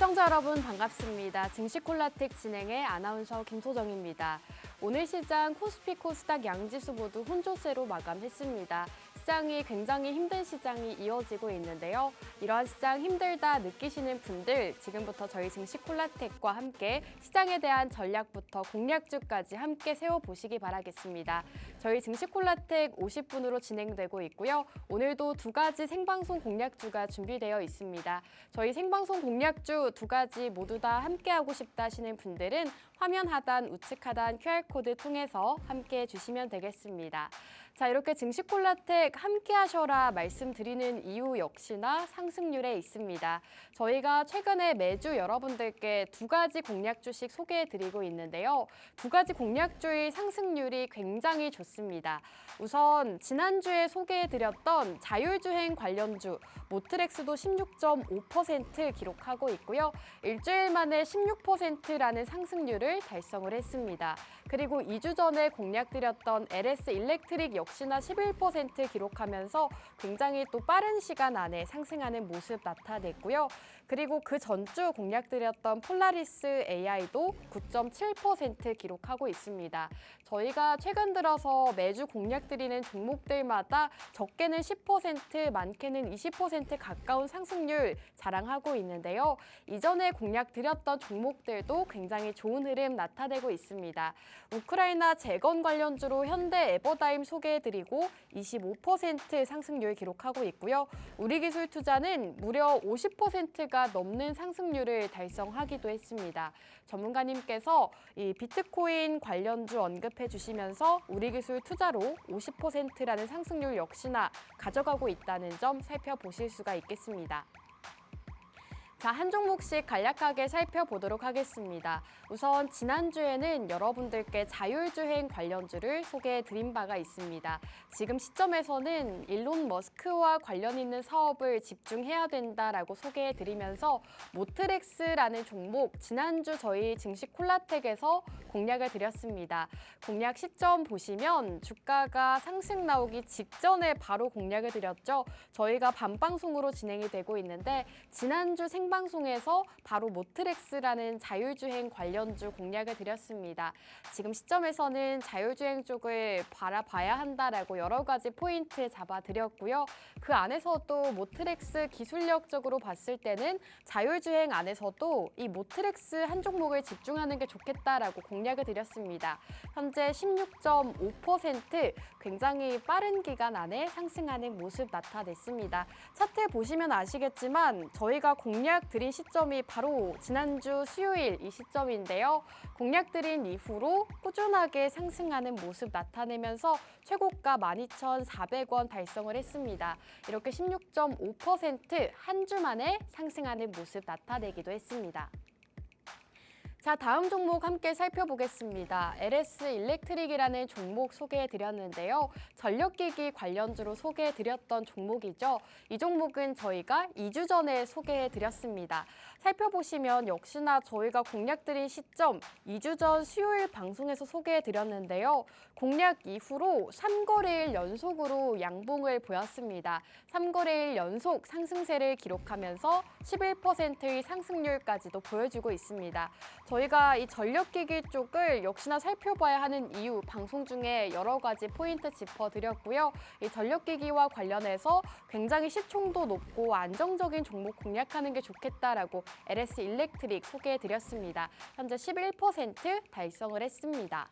시청자 여러분 반갑습니다. 증시콜라텍 진행의 아나운서 김소정입니다. 오늘 시장 코스피 코스닥 양지수 모두 혼조세로 마감했습니다. 시장이 굉장히 힘든 시장이 이어지고 있는데요. 이러한 시장 힘들다 느끼시는 분들 지금부터 저희 증시콜라텍과 함께 시장에 대한 전략부터 공략주까지 함께 세워보시기 바라겠습니다. 저희 증시콜라텍 50분으로 진행되고 있고요. 오늘도 두 가지 생방송 공략주가 준비되어 있습니다. 저희 생방송 공략주 두 가지 모두 다 함께하고 싶다 하시는 분들은 화면 하단 우측 하단 QR코드 통해서 함께해 주시면 되겠습니다. 자, 이렇게 증시콜라텍 함께 하셔라 말씀드리는 이유 역시나 상승률에 있습니다. 저희가 최근에 매주 여러분들께 두 가지 공략주씩 소개해드리고 있는데요. 두 가지 공략주의 상승률이 굉장히 좋습니다. 우선 지난주에 소개해드렸던 자율주행 관련주 모트렉스도 16.5% 기록하고 있고요. 일주일 만에 16%라는 상승률을 달성을 했습니다. 그리고 2주 전에 공략드렸던 LS 일렉트릭 역시나 11% 기록하면서 굉장히 또 빠른 시간 안에 상승하는 모습 나타냈고요. 그리고 그 전주 공략드렸던 폴라리스 AI도 9.7% 기록하고 있습니다. 저희가 최근 들어서 매주 공략드리는 종목들마다 적게는 10%, 많게는 20% 가까운 상승률 자랑하고 있는데요. 이전에 공략드렸던 종목들도 굉장히 좋은 흐름 나타내고 있습니다. 우크라이나 재건 관련주로 현대 에버다임 소개해드리고 25% 상승률 기록하고 있고요. 우리기술투자는 무려 50%가 넘는 상승률을 달성하기도 했습니다. 전문가님께서 이 비트코인 관련주 언급해 주시면서 우리기술투자로 50%라는 상승률 역시나 가져가고 있다는 점 살펴보실 수가 있겠습니다. 자, 한 종목씩 간략하게 살펴보도록 하겠습니다. 우선 지난주에는 여러분들께 자율주행 관련주를 소개해드린 바가 있습니다. 지금 시점에서는 일론 머스크와 관련 있는 사업을 집중해야 된다라고 소개해드리면서 모트렉스라는 종목 지난주 저희 증시콜라텍에서 공략을 드렸습니다. 공략 시점 보시면 주가가 상승 나오기 직전에 바로 공략을 드렸죠. 저희가 밤방송으로 진행이 되고 있는데 지난주 생방송에서 바로 모트렉스라는 자율주행 관련주 공략을 드렸습니다. 지금 시점에서는 자율주행 쪽을 바라봐야 한다라고 여러 가지 포인트 잡아드렸고요. 그 안에서도 모트렉스 기술력적으로 봤을 때는 자율주행 안에서도 이 모트렉스 한 종목을 집중하는 게 좋겠다라고 공략을 드렸습니다. 현재 16.5% 굉장히 빠른 기간 안에 상승하는 모습 나타냈습니다. 차트 보시면 아시겠지만 저희가 공략 드린 시점이 바로 지난주 수요일 이 시점인데요. 공략 드린 이후로 꾸준하게 상승하는 모습 나타내면서 최고가 12,400원 달성을 했습니다. 이렇게 16.5% 한 주 만에 상승하는 모습 나타내기도 했습니다. 자, 다음 종목 함께 살펴보겠습니다. LS 일렉트릭이라는 종목 소개해드렸는데요. 전력기기 관련주로 소개해드렸던 종목이죠. 이 종목은 저희가 2주 전에 소개해드렸습니다. 살펴보시면 역시나 저희가 공략드린 시점 2주 전 수요일 방송에서 소개해드렸는데요. 공략 이후로 3거래일 연속으로 양봉을 보였습니다. 3거래일 연속 상승세를 기록하면서 11%의 상승률까지도 보여주고 있습니다. 저희가 이 전력기기 쪽을 역시나 살펴봐야 하는 이유 방송 중에 여러 가지 포인트 짚어드렸고요. 이 전력기기와 관련해서 굉장히 시총도 높고 안정적인 종목 공략하는 게 좋겠다라고 LS 일렉트릭 소개해드렸습니다. 현재 11% 달성을 했습니다.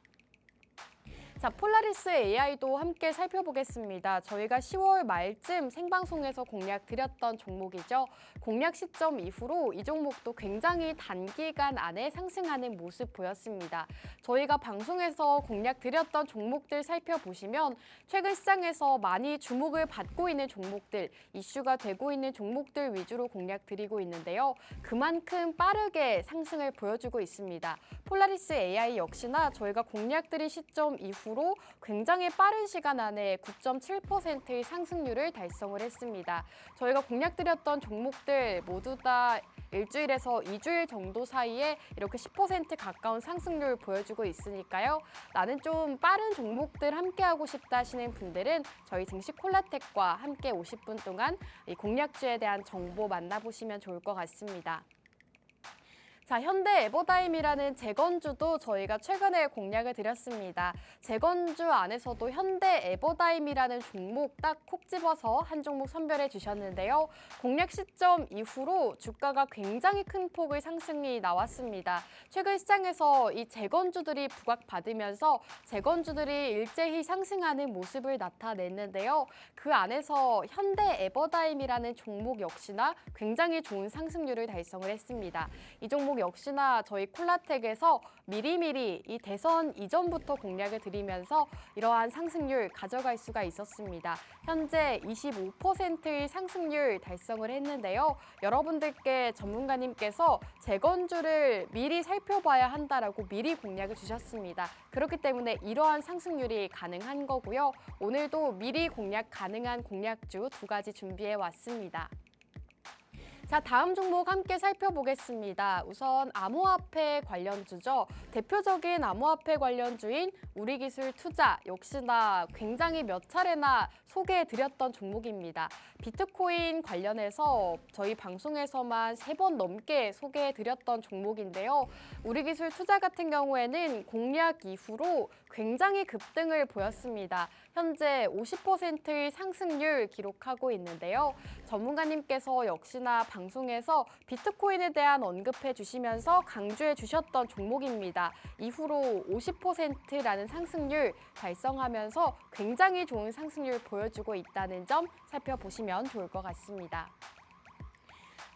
자, 폴라리스 AI도 함께 살펴보겠습니다. 저희가 10월 말쯤 생방송에서 공략 드렸던 종목이죠. 공략 시점 이후로 이 종목도 굉장히 단기간 안에 상승하는 모습 보였습니다. 저희가 방송에서 공략 드렸던 종목들 살펴보시면 최근 시장에서 많이 주목을 받고 있는 종목들, 이슈가 되고 있는 종목들 위주로 공략 드리고 있는데요. 그만큼 빠르게 상승을 보여주고 있습니다. 폴라리스 AI 역시나 저희가 공략 드린 시점 이후로 굉장히 빠른 시간 안에 9.7%의 상승률을 달성을 했습니다. 저희가 공략드렸던 종목들 모두 다 일주일에서 2주일 정도 사이에 이렇게 10% 가까운 상승률 보여주고 있으니까요. 나는 좀 빠른 종목들 함께하고 싶다 하시는 분들은 저희 증시콜라텍과 함께 50분 동안 이 공략주에 대한 정보 만나보시면 좋을 것 같습니다. 자, 현대 에버다임이라는 재건주도 저희가 최근에 공략을 드렸습니다. 재건주 안에서도 현대 에버다임이라는 종목 딱 콕 집어서 한 종목 선별해 주셨는데요. 공략 시점 이후로 주가가 굉장히 큰 폭의 상승이 나왔습니다. 최근 시장에서 이 재건주들이 부각받으면서 재건주들이 일제히 상승하는 모습을 나타냈는데요. 그 안에서 현대 에버다임이라는 종목 역시나 굉장히 좋은 상승률을 달성을 했습니다. 이 종목 역시나 저희 콜라텍에서 미리미리 이 대선 이전부터 공략을 드리면서 이러한 상승률 가져갈 수가 있었습니다. 현재 25%의 상승률 달성을 했는데요. 여러분들께 전문가님께서 재건주를 미리 살펴봐야 한다라고 미리 공략을 주셨습니다. 그렇기 때문에 이러한 상승률이 가능한 거고요. 오늘도 미리 공략 가능한 공략주 2가지 준비해 왔습니다. 자, 다음 종목 함께 살펴보겠습니다. 우선 암호화폐 관련주죠. 대표적인 암호화폐 관련주인 우리기술투자 역시나 굉장히 몇 차례나 소개해드렸던 종목입니다. 비트코인 관련해서 저희 방송에서만 3번 넘게 소개해드렸던 종목인데요. 우리기술투자 같은 경우에는 공략 이후로 굉장히 급등을 보였습니다. 현재 50%의 상승률 기록하고 있는데요. 전문가님께서 역시나 방송에서 비트코인에 대한 언급해 주시면서 강조해 주셨던 종목입니다. 이후로 50%라는 상승률 달성하면서 굉장히 좋은 상승률 보여주고 있다는 점 살펴보시면 좋을 것 같습니다.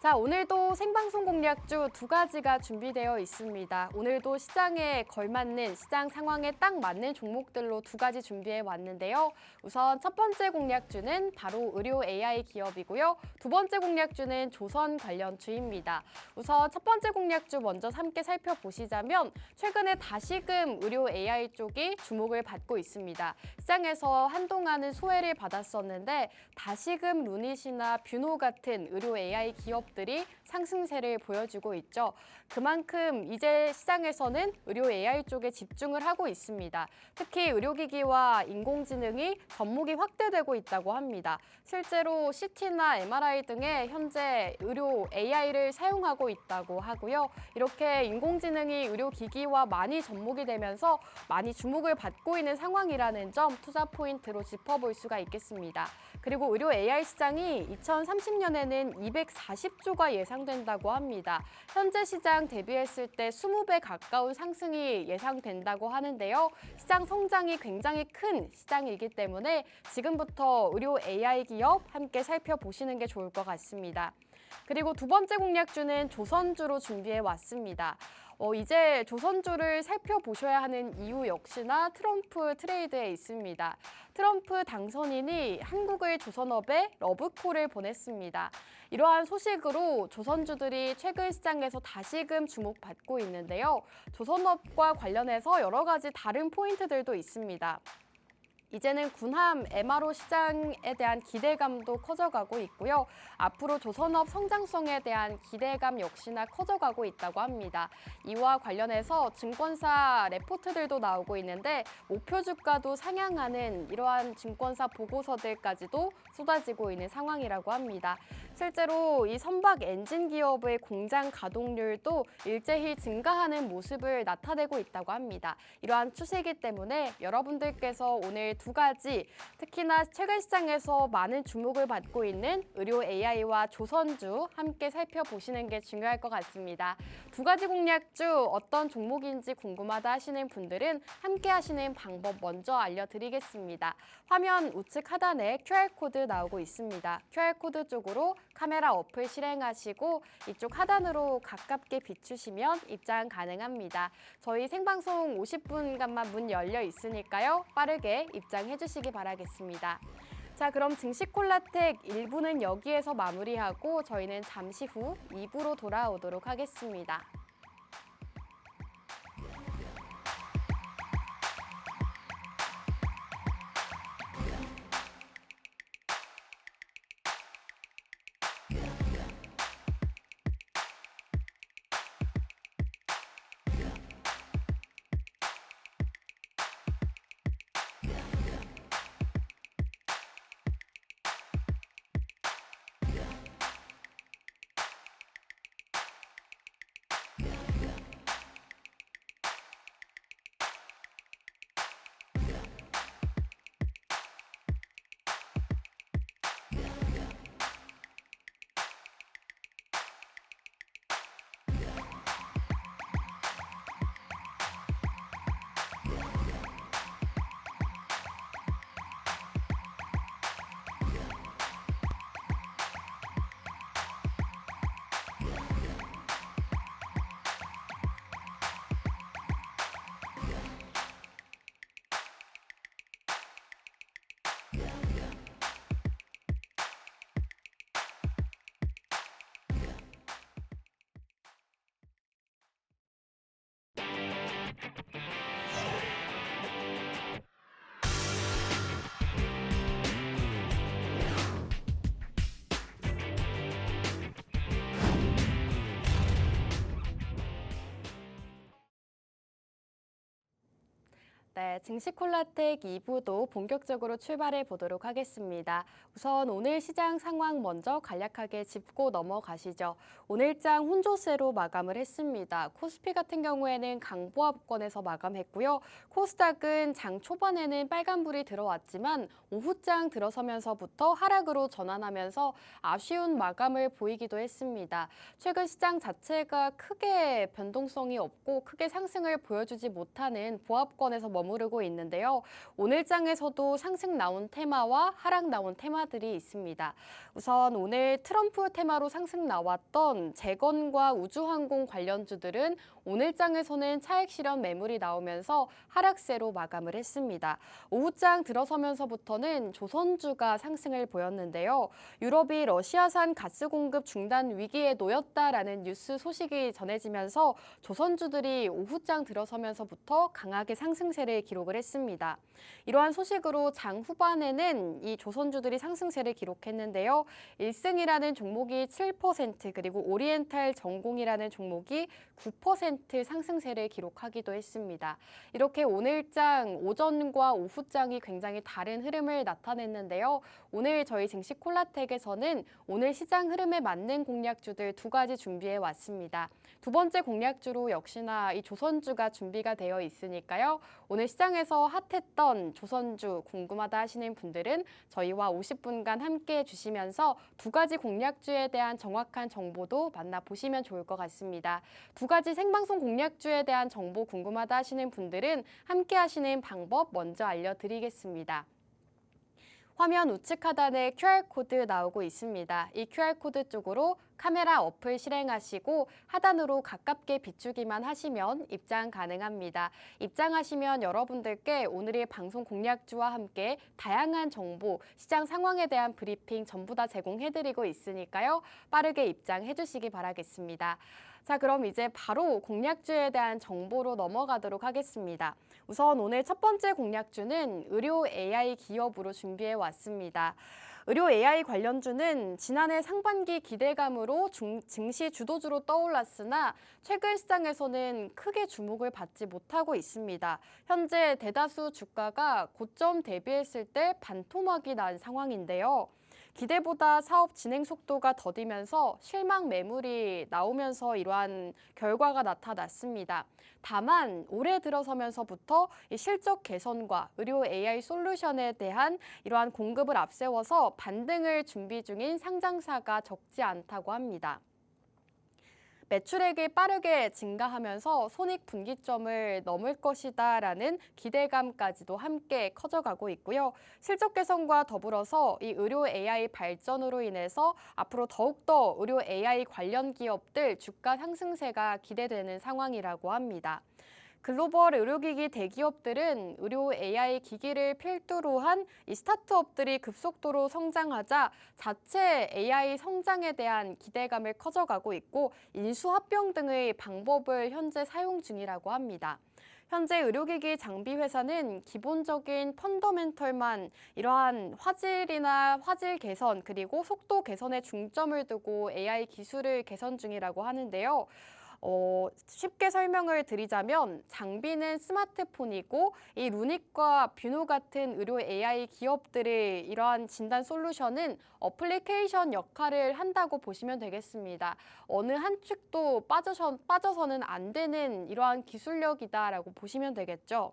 자, 오늘도 생방송 공략주 2가지가 준비되어 있습니다. 오늘도 시장에 걸맞는, 시장 상황에 딱 맞는 종목들로 2가지 준비해 왔는데요. 우선 첫 번째 공략주는 바로 의료 AI 기업이고요. 2번째 공략주는 조선 관련주입니다. 우선 첫 번째 공략주 먼저 함께 살펴보시자면 최근에 다시금 의료 AI 쪽이 주목을 받고 있습니다. 시장에서 한동안은 소외를 받았었는데 다시금 루닛이나 뷰노 같은 의료 AI 기업 들이 상승세를 보여주고 있죠. 그만큼 이제 시장에서는 의료 AI 쪽에 집중을 하고 있습니다. 특히 의료기기와 인공지능이 접목이 확대되고 있다고 합니다. 실제로 CT나 MRI 등에 현재 의료 AI를 사용하고 있다고 하고요. 이렇게 인공지능이 의료기기와 많이 접목이 되면서 많이 주목을 받고 있는 상황이라는 점 투자 포인트로 짚어볼 수가 있겠습니다. 그리고 의료 AI 시장이 2030년에는 240조가 예상된다고 합니다. 현재 시장 대비했을 때 20배 가까운 상승이 예상된다고 하는데요. 시장 성장이 굉장히 큰 시장이기 때문에 지금부터 의료 AI 기업 함께 살펴보시는 게 좋을 것 같습니다. 그리고 2번째 공략주는 조선주로 준비해 왔습니다. 이제 조선주를 살펴보셔야 하는 이유 역시나 트럼프 트레이드에 있습니다. 트럼프 당선인이 한국의 조선업에 러브콜을 보냈습니다. 이러한 소식으로 조선주들이 최근 시장에서 다시금 주목받고 있는데요. 조선업과 관련해서 여러 가지 다른 포인트들도 있습니다. 이제는 군함 MRO 시장에 대한 기대감도 커져가고 있고요. 앞으로 조선업 성장성에 대한 기대감 역시나 커져가고 있다고 합니다. 이와 관련해서 증권사 레포트들도 나오고 있는데 목표 주가도 상향하는 이러한 증권사 보고서들까지도 쏟아지고 있는 상황이라고 합니다. 실제로 이 선박 엔진 기업의 공장 가동률도 일제히 증가하는 모습을 나타내고 있다고 합니다. 이러한 추세이기 때문에 여러분들께서 오늘 2가지, 특히나 최근 시장에서 많은 주목을 받고 있는 의료 AI와 조선주 함께 살펴보시는 게 중요할 것 같습니다. 2가지 공략주 어떤 종목인지 궁금하다 하시는 분들은 함께 하시는 방법 먼저 알려드리겠습니다. 화면 우측 하단에 QR코드 나오고 있습니다. QR코드 쪽으로 카메라 어플 실행하시고 이쪽 하단으로 가깝게 비추시면 입장 가능합니다. 저희 생방송 50분간만 문 열려 있으니까요. 빠르게 입장해 주시기 바라겠습니다. 자, 그럼 증시콜라텍 1부는 여기에서 마무리하고 저희는 잠시 후 2부로 돌아오도록 하겠습니다. 네, 증시 콜라텍 2부도 본격적으로 출발해 보도록 하겠습니다. 우선 오늘 시장 상황 먼저 간략하게 짚고 넘어가시죠. 오늘장 혼조세로 마감을 했습니다. 코스피 같은 경우에는 강보합권에서 마감했고요. 코스닥은 장 초반에는 빨간불이 들어왔지만 오후장 들어서면서부터 하락으로 전환하면서 아쉬운 마감을 보이기도 했습니다. 최근 시장 자체가 크게 변동성이 없고 크게 상승을 보여주지 못하는 보합권에서 머무르고 있는데요. 오늘 장에서도 상승 나온 테마와 하락 나온 테마들이 있습니다. 우선 오늘 트럼프 테마로 상승 나왔던 재건과 우주항공 관련주들은 오늘 장에서는 차익 실현 매물이 나오면서 하락세로 마감을 했습니다. 오후장 들어서면서부터는 조선주가 상승을 보였는데요. 유럽이 러시아산 가스 공급 중단 위기에 놓였다라는 뉴스 소식이 전해지면서 조선주들이 오후장 들어서면서부터 강하게 상승세를 기록을 했습니다. 이러한 소식으로 장 후반에는 이 조선주들이 상승세를 기록했는데요. 1승이라는 종목이 7% 그리고 오리엔탈 전공이라는 종목이 9% 상승세를 기록하기도 했습니다. 이렇게 오늘장 오전과 오후장이 굉장히 다른 흐름을 나타냈는데요. 오늘 저희 증시 콜라텍에서는 오늘 시장 흐름에 맞는 공략주들 두 가지 준비해 왔습니다. 두 번째 공략주로 역시나 이 조선주가 준비가 되어 있으니까요. 오늘 시장에서 핫했던 조선주 궁금하다 하시는 분들은 저희와 50분간 함께 해주시면서 두 가지 공략주에 대한 정확한 정보도 만나보시면 좋을 것 같습니다. 두 가지 생방송 공략주에 대한 정보 궁금하다 하시는 분들은 함께 하시는 방법 먼저 알려드리겠습니다. 화면 우측 하단에 QR코드 나오고 있습니다. 이 QR코드 쪽으로 카메라 어플 실행하시고 하단으로 가깝게 비추기만 하시면 입장 가능합니다. 입장하시면 여러분들께 오늘의 방송 공략주와 함께 다양한 정보, 시장 상황에 대한 브리핑 전부 다 제공해드리고 있으니까요. 빠르게 입장해 주시기 바라겠습니다. 자, 그럼 이제 바로 공략주에 대한 정보로 넘어가도록 하겠습니다. 우선 오늘 첫 번째 공략주는 의료 AI 기업으로 준비해 왔습니다. 의료 AI 관련주는 지난해 상반기 기대감으로 증시 주도주로 떠올랐으나 최근 시장에서는 크게 주목을 받지 못하고 있습니다. 현재 대다수 주가가 고점 대비했을 때 반토막이 난 상황인데요. 기대보다 사업 진행 속도가 더디면서 실망 매물이 나오면서 이러한 결과가 나타났습니다. 다만 올해 들어서면서부터 이 실적 개선과 의료 AI 솔루션에 대한 이러한 공급을 앞세워서 반등을 준비 중인 상장사가 적지 않다고 합니다. 매출액이 빠르게 증가하면서 손익분기점을 넘을 것이다라는 기대감까지도 함께 커져가고 있고요. 실적 개선과 더불어서 이 의료 AI 발전으로 인해서 앞으로 더욱더 의료 AI 관련 기업들 주가 상승세가 기대되는 상황이라고 합니다. 글로벌 의료기기 대기업들은 의료 AI 기기를 필두로 한 이 스타트업들이 급속도로 성장하자 자체 AI 성장에 대한 기대감을 커져가고 있고 인수합병 등의 방법을 현재 사용 중이라고 합니다. 현재 의료기기 장비 회사는 기본적인 펀더멘털만 이러한 화질이나 화질 개선 그리고 속도 개선에 중점을 두고 AI 기술을 개선 중이라고 하는데요. 쉽게 설명을 드리자면 장비는 스마트폰이고 이 루닉과 뷰노 같은 의료 AI 기업들의 이러한 진단 솔루션은 어플리케이션 역할을 한다고 보시면 되겠습니다. 어느 한 축도 빠져서는 안 되는 이러한 기술력이다라고 보시면 되겠죠.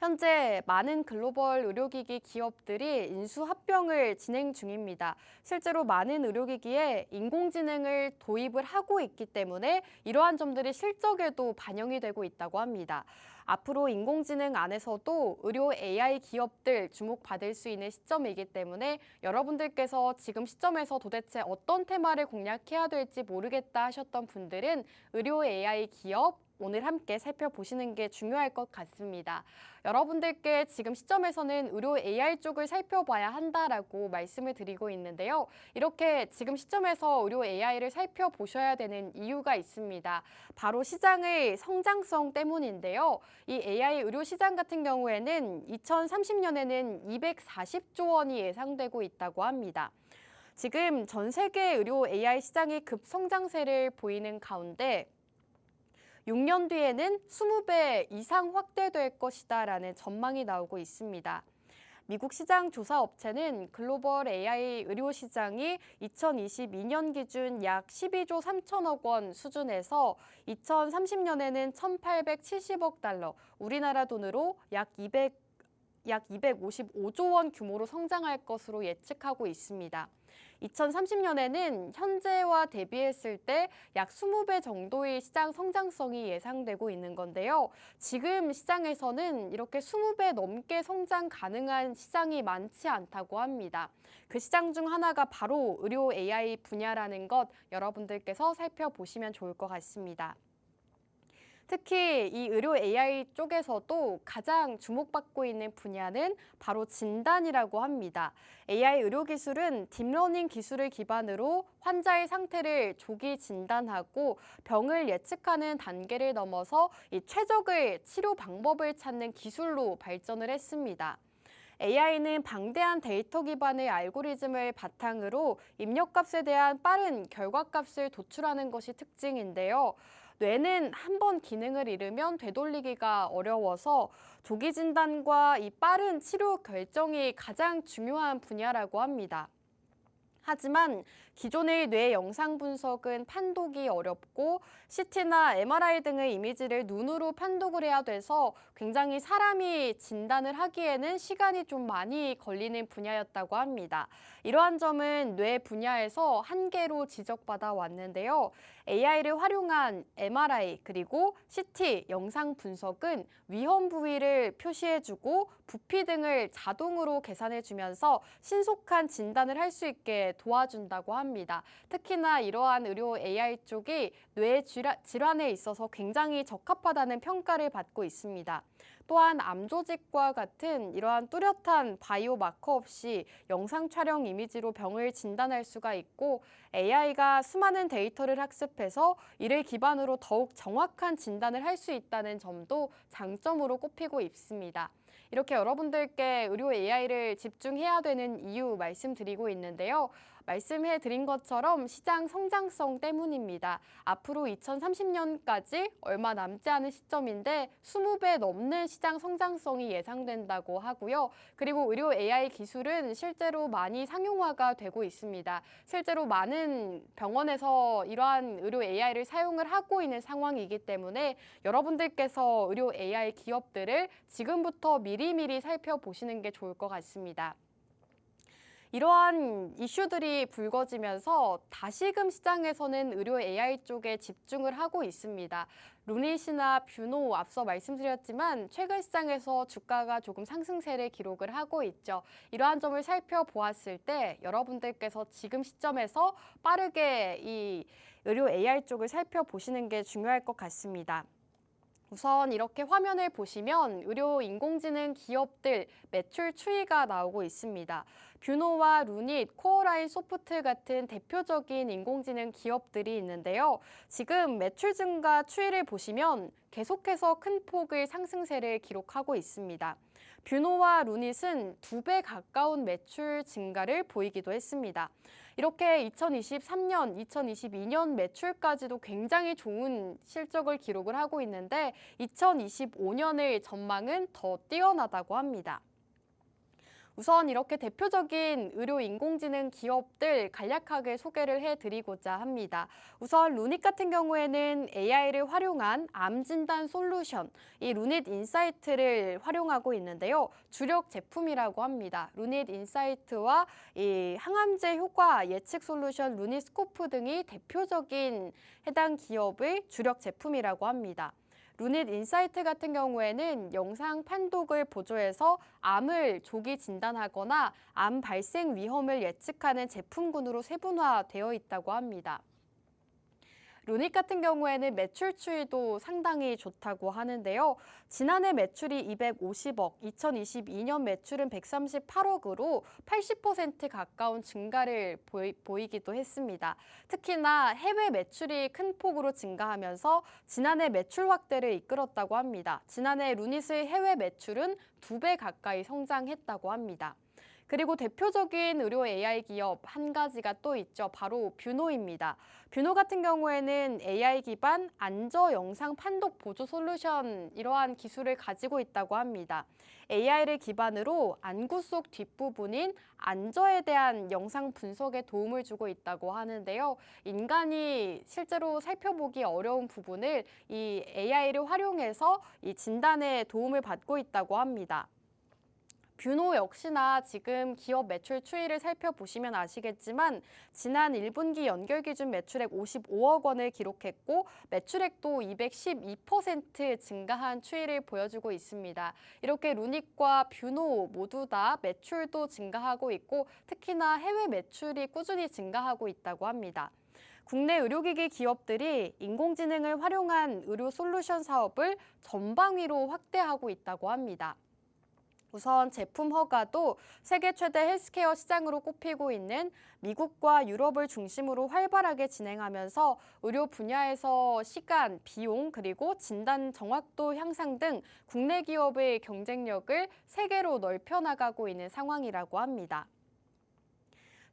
현재 많은 글로벌 의료기기 기업들이 인수합병을 진행 중입니다. 실제로 많은 의료기기에 인공지능을 도입을 하고 있기 때문에 이러한 점들이 실적에도 반영이 되고 있다고 합니다. 앞으로 인공지능 안에서도 의료 AI 기업들 주목받을 수 있는 시점이기 때문에 여러분들께서 지금 시점에서 도대체 어떤 테마를 공략해야 될지 모르겠다 하셨던 분들은 의료 AI 기업 오늘 함께 살펴보시는 게 중요할 것 같습니다. 여러분들께 지금 시점에서는 의료 AI 쪽을 살펴봐야 한다라고 말씀을 드리고 있는데요. 이렇게 지금 시점에서 의료 AI를 살펴보셔야 되는 이유가 있습니다. 바로 시장의 성장성 때문인데요. 이 AI 의료 시장 같은 경우에는 2030년에는 240조 원이 예상되고 있다고 합니다. 지금 전 세계 의료 AI 시장이 급성장세를 보이는 가운데 6년 뒤에는 20배 이상 확대될 것이다라는 전망이 나오고 있습니다. 미국 시장 조사 업체는 글로벌 AI 의료 시장이 2022년 기준 약 12조 3천억 원 수준에서 2030년에는 1,870억 달러, 우리나라 돈으로 약 255조 원 규모로 성장할 것으로 예측하고 있습니다. 2030년에는 현재와 대비했을 때 약 20배 정도의 시장 성장성이 예상되고 있는 건데요. 지금 시장에서는 이렇게 20배 넘게 성장 가능한 시장이 많지 않다고 합니다. 그 시장 중 하나가 바로 의료 AI 분야라는 것 여러분들께서 살펴보시면 좋을 것 같습니다. 특히 이 의료 AI 쪽에서도 가장 주목받고 있는 분야는 바로 진단이라고 합니다. AI 의료 기술은 딥러닝 기술을 기반으로 환자의 상태를 조기 진단하고 병을 예측하는 단계를 넘어서 이 최적의 치료 방법을 찾는 기술로 발전을 했습니다. AI는 방대한 데이터 기반의 알고리즘을 바탕으로 입력값에 대한 빠른 결과값을 도출하는 것이 특징인데요. 뇌는 한 번 기능을 잃으면 되돌리기가 어려워서 조기 진단과 이 빠른 치료 결정이 가장 중요한 분야라고 합니다. 하지만 기존의 뇌 영상 분석은 판독이 어렵고 CT나 MRI 등의 이미지를 눈으로 판독을 해야 돼서 굉장히 사람이 진단을 하기에는 시간이 좀 많이 걸리는 분야였다고 합니다. 이러한 점은 뇌 분야에서 한계로 지적받아 왔는데요. AI를 활용한 MRI 그리고 CT 영상 분석은 위험 부위를 표시해주고 부피 등을 자동으로 계산해주면서 신속한 진단을 할 수 있게 도와준다고 합니다. 특히나 이러한 의료 AI 쪽이 뇌 질환에 있어서 굉장히 적합하다는 평가를 받고 있습니다. 또한 암 조직과 같은 이러한 뚜렷한 바이오 마커 없이 영상 촬영 이미지로 병을 진단할 수가 있고 AI가 수많은 데이터를 학습해서 이를 기반으로 더욱 정확한 진단을 할 수 있다는 점도 장점으로 꼽히고 있습니다. 이렇게 여러분들께 의료 AI를 집중해야 되는 이유 말씀드리고 있는데요. 말씀해드린 것처럼 시장 성장성 때문입니다. 앞으로 2030년까지 얼마 남지 않은 시점인데 20배 넘는 시장 성장성이 예상된다고 하고요. 그리고 의료 AI 기술은 실제로 많이 상용화가 되고 있습니다. 실제로 많은 병원에서 이러한 의료 AI를 사용을 하고 있는 상황이기 때문에 여러분들께서 의료 AI 기업들을 지금부터 미리미리 살펴보시는 게 좋을 것 같습니다. 이러한 이슈들이 불거지면서 다시금 시장에서는 의료 AI 쪽에 집중을 하고 있습니다. 루닛이나 뷰노 앞서 말씀드렸지만 최근 시장에서 주가가 조금 상승세를 기록을 하고 있죠. 이러한 점을 살펴보았을 때 여러분들께서 지금 시점에서 빠르게 이 의료 AI 쪽을 살펴보시는 게 중요할 것 같습니다. 우선 이렇게 화면을 보시면 의료 인공지능 기업들 매출 추이가 나오고 있습니다. 뷰노와 루닛, 코어라인 소프트 같은 대표적인 인공지능 기업들이 있는데요. 지금 매출 증가 추이를 보시면 계속해서 큰 폭의 상승세를 기록하고 있습니다. 뷰노와 루닛은 2배 가까운 매출 증가를 보이기도 했습니다. 이렇게 2023년, 2022년 매출까지도 굉장히 좋은 실적을 기록을 하고 있는데 2025년의 전망은 더 뛰어나다고 합니다. 우선 이렇게 대표적인 의료 인공지능 기업들 간략하게 소개를 해드리고자 합니다. 우선 루닛 같은 경우에는 AI를 활용한 암 진단 솔루션, 이 루닛 인사이트를 활용하고 있는데요. 주력 제품이라고 합니다. 루닛 인사이트와 이 항암제 효과 예측 솔루션 루닛 스코프 등이 대표적인 해당 기업의 주력 제품이라고 합니다. 루닛 인사이트 같은 경우에는 영상 판독을 보조해서 암을 조기 진단하거나 암 발생 위험을 예측하는 제품군으로 세분화되어 있다고 합니다. 루닛 같은 경우에는 매출 추이도 상당히 좋다고 하는데요. 지난해 매출이 250억, 2022년 매출은 138억으로 80% 가까운 증가를 보이기도 했습니다. 특히나 해외 매출이 큰 폭으로 증가하면서 지난해 매출 확대를 이끌었다고 합니다. 지난해 루닛의 해외 매출은 2배 가까이 성장했다고 합니다. 그리고 대표적인 의료 AI 기업 한 가지가 또 있죠. 바로 뷰노입니다. 뷰노 같은 경우에는 AI 기반 안저 영상 판독 보조 솔루션 이러한 기술을 가지고 있다고 합니다. AI를 기반으로 안구 속 뒷부분인 안저에 대한 영상 분석에 도움을 주고 있다고 하는데요. 인간이 실제로 살펴보기 어려운 부분을 이 AI를 활용해서 이 진단에 도움을 받고 있다고 합니다. 뷰노 역시나 지금 기업 매출 추이를 살펴보시면 아시겠지만 지난 1분기 연결 기준 매출액 55억 원을 기록했고 매출액도 212% 증가한 추이를 보여주고 있습니다. 이렇게 루닉과 뷰노 모두 다 매출도 증가하고 있고 특히나 해외 매출이 꾸준히 증가하고 있다고 합니다. 국내 의료기기 기업들이 인공지능을 활용한 의료 솔루션 사업을 전방위로 확대하고 있다고 합니다. 우선 제품 허가도 세계 최대 헬스케어 시장으로 꼽히고 있는 미국과 유럽을 중심으로 활발하게 진행하면서 의료 분야에서 시간, 비용, 그리고 진단 정확도 향상 등 국내 기업의 경쟁력을 세계로 넓혀나가고 있는 상황이라고 합니다.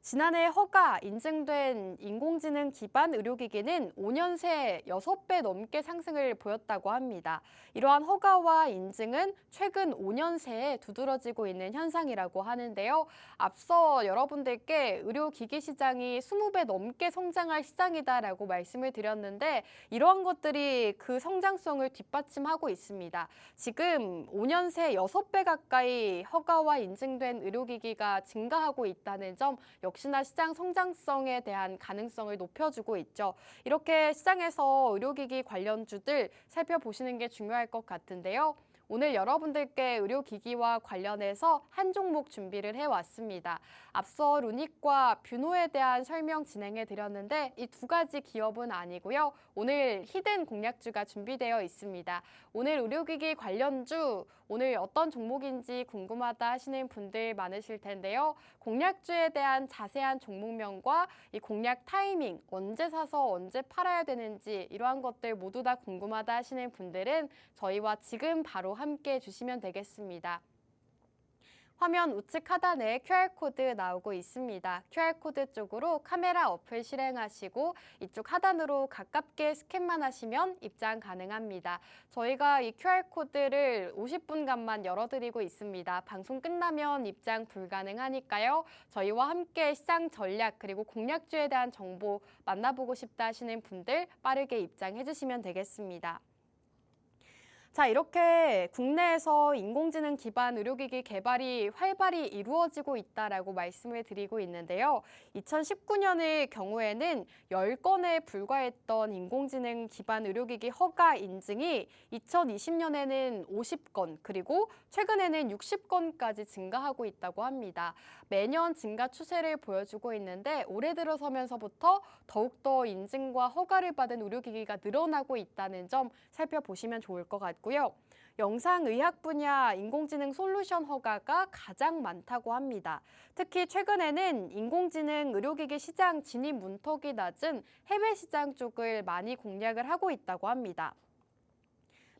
지난해 허가 인증된 인공지능 기반 의료기기는 5년 새 6배 넘게 상승을 보였다고 합니다. 이러한 허가와 인증은 최근 5년 새에 두드러지고 있는 현상이라고 하는데요. 앞서 여러분들께 의료기기 시장이 20배 넘게 성장할 시장이다라고 말씀을 드렸는데 이러한 것들이 그 성장성을 뒷받침하고 있습니다. 지금 5년 새 6배 가까이 허가와 인증된 의료기기가 증가하고 있다는 점 역시나 시장 성장성에 대한 가능성을 높여주고 있죠. 이렇게 시장에서 의료기기 관련주들 살펴보시는 게 중요할 것 같은데요. 오늘 여러분들께 의료기기와 관련해서 한 종목 준비를 해왔습니다. 앞서 루닉과 뷰노에 대한 설명 진행해 드렸는데 이 두 가지 기업은 아니고요. 오늘 히든 공략주가 준비되어 있습니다. 오늘 의료기기 관련주 오늘 어떤 종목인지 궁금하다 하시는 분들 많으실 텐데요. 공략주에 대한 자세한 종목명과 이 공략 타이밍, 언제 사서 언제 팔아야 되는지 이러한 것들 모두 다 궁금하다 하시는 분들은 저희와 지금 바로 함께 해주시면 되겠습니다. 화면 우측 하단에 QR코드 나오고 있습니다. QR코드 쪽으로 카메라 어플 실행하시고 이쪽 하단으로 가깝게 스캔만 하시면 입장 가능합니다. 저희가 이 QR코드를 50분간만 열어드리고 있습니다. 방송 끝나면 입장 불가능하니까요. 저희와 함께 시장 전략 그리고 공략주에 대한 정보 만나보고 싶다 하시는 분들 빠르게 입장해 주시면 되겠습니다. 자, 이렇게 국내에서 인공지능 기반 의료기기 개발이 활발히 이루어지고 있다라고 말씀을 드리고 있는데요. 2019년의 경우에는 10건에 불과했던 인공지능 기반 의료기기 허가 인증이 2020년에는 50건, 그리고 최근에는 60건까지 증가하고 있다고 합니다. 매년 증가 추세를 보여주고 있는데 올해 들어서면서부터 더욱더 인증과 허가를 받은 의료기기가 늘어나고 있다는 점 살펴보시면 좋을 것 같고요. 영상의학 분야 인공지능 솔루션 허가가 가장 많다고 합니다. 특히 최근에는 인공지능 의료기기 시장 진입 문턱이 낮은 해외 시장 쪽을 많이 공략을 하고 있다고 합니다.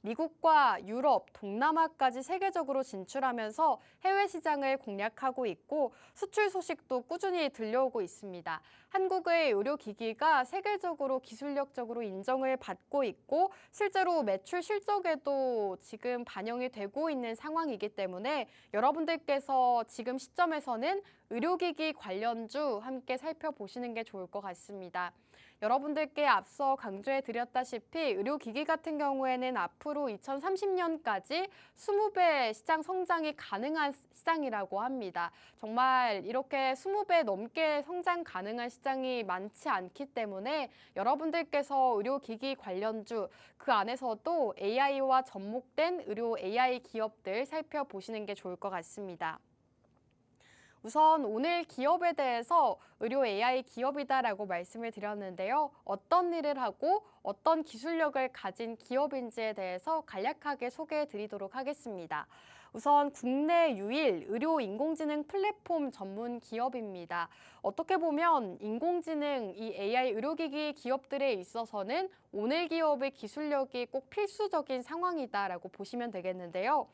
미국과 유럽, 동남아까지 세계적으로 진출하면서 해외 시장을 공략하고 있고 수출 소식도 꾸준히 들려오고 있습니다. 한국의 의료기기가 세계적으로 기술력적으로 인정을 받고 있고 실제로 매출 실적에도 지금 반영이 되고 있는 상황이기 때문에 여러분들께서 지금 시점에서는 의료기기 관련주 함께 살펴보시는 게 좋을 것 같습니다. 여러분들께 앞서 강조해 드렸다시피 의료기기 같은 경우에는 앞으로 2030년까지 20배 시장 성장이 가능한 시장이라고 합니다. 정말 이렇게 20배 넘게 성장 가능한 시장이 많지 않기 때문에 여러분들께서 의료기기 관련주 그 안에서도 AI와 접목된 의료 AI 기업들 살펴보시는 게 좋을 것 같습니다. 우선 오늘 기업에 대해서 의료 AI 기업이다라고 말씀을 드렸는데요. 어떤 일을 하고 어떤 기술력을 가진 기업인지에 대해서 간략하게 소개해 드리도록 하겠습니다. 우선 국내 유일 의료 인공지능 플랫폼 전문 기업입니다. 어떻게 보면 인공지능, 이 AI 의료기기 기업들에 있어서는 오늘 기업의 기술력이 꼭 필수적인 상황이다라고 보시면 되겠는데요.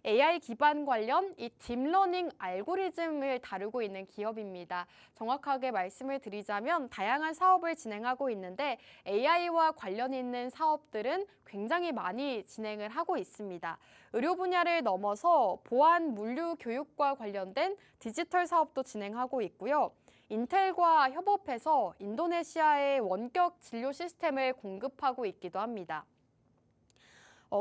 AI 기반 관련 이 딥러닝 알고리즘을 다루고 있는 기업입니다. 정확하게 말씀을 드리자면 다양한 사업을 진행하고 있는데 AI와 관련 있는 사업들은 굉장히 많이 진행을 하고 있습니다. 의료 분야를 넘어서 보안 물류 교육과 관련된 디지털 사업도 진행하고 있고요. 인텔과 협업해서 인도네시아에 원격 진료 시스템을 공급하고 있기도 합니다.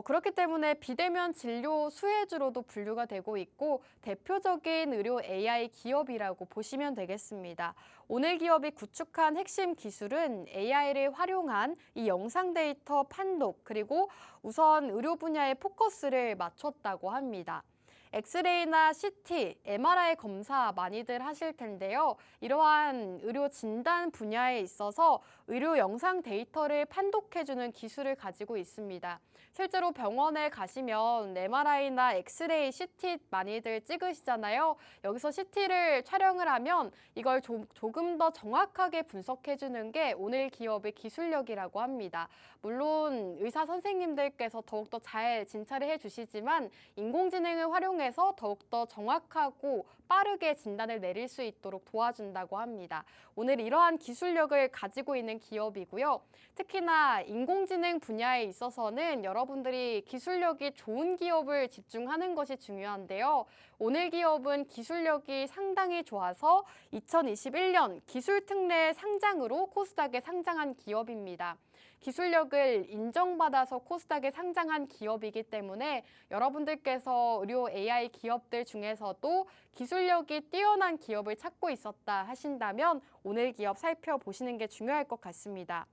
그렇기 때문에 비대면 진료 수혜주로도 분류가 되고 있고 대표적인 의료 AI 기업이라고 보시면 되겠습니다. 오늘 기업이 구축한 핵심 기술은 AI를 활용한 이 영상 데이터 판독 그리고 우선 의료 분야에 포커스를 맞췄다고 합니다. 엑스레이나 CT, MRI 검사 많이들 하실 텐데요. 이러한 의료 진단 분야에 있어서 의료 영상 데이터를 판독해주는 기술을 가지고 있습니다. 실제로 병원에 가시면 MRI나 엑스레이, CT 많이들 찍으시잖아요. 여기서 CT를 촬영을 하면 이걸 조금 더 정확하게 분석해주는 게 오늘 기업의 기술력이라고 합니다. 물론 의사 선생님들께서 더욱더 잘 진찰을 해주시지만 인공지능을 활용해서 더욱더 정확하고 빠르게 진단을 내릴 수 있도록 도와준다고 합니다. 오늘 이러한 기술력을 가지고 있는 기업이고요. 특히나 인공지능 분야에 있어서는 여러분들이 기술력이 좋은 기업을 집중하는 것이 중요한데요. 오늘 기업은 기술력이 상당히 좋아서 2021년 기술특례 상장으로 코스닥에 상장한 기업입니다. 기술력을 인정받아서 코스닥에 상장한 기업이기 때문에 여러분들께서 의료 AI 기업들 중에서도 기술력이 뛰어난 기업을 찾고 있었다 하신다면 오늘 기업 살펴보시는 게 중요할 것 같습니다.